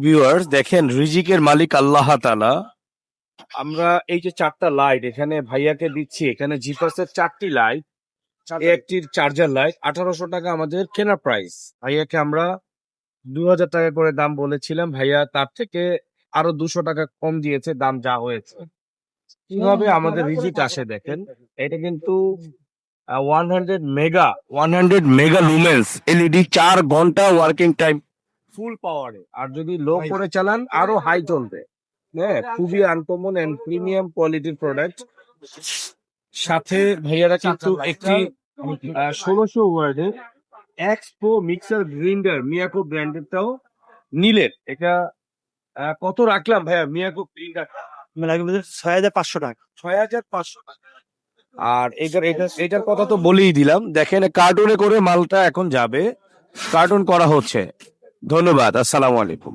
Viewers দেখেন রিজিকের মালিক আল্লাহ তাআলা। আমরা এই যে চারটা লাইট এখানে ভাইয়াকে দিচ্ছি, এখানে জিপাসের চারটি লাইট, একটির চার্জার লাইট 1800 টাকা আমাদের কেনা প্রাইস। ভাইয়াকে আমরা 2000 টাকা করে দাম বলেছিলাম, ভাইয়া তার থেকে আরো 200 টাকা কম দিয়েছে, দাম যা হয়েছে। কিভাবে আমাদের রিজিক আসে দেখেন, এটা কিন্তু 100 মেগা লুমেন্স এলইডি, 4 ঘন্টা ওয়ার্কিং টাইম ফুল পাওয়ারে। আর যদি লো করে চালান আরো হাই চলবে। হ্যাঁ, খুবই আনকমন এন্ড প্রিমিয়াম কোয়ালিটির প্রোডাক্ট। সাথে ভাইয়ারা কিন্তু একটি 1600 ওয়ার্ডের এক্সপো মিক্সার গ্রাইন্ডার মিয়াকো ব্র্যান্ডেরটাও নিলেন। এটা কত রাখলাম ভাইয়া মিয়াকো গ্রাইন্ডার? লাগবে 6500 টাকা। 6500 টাকা। আর এটার কথা তো বলেই দিলাম, দেখেন কার্টুনে করে মালটা এখন যাবে, কার্টুন করা হচ্ছে। ধন্যবাদ, আসসালামু আলাইকুম।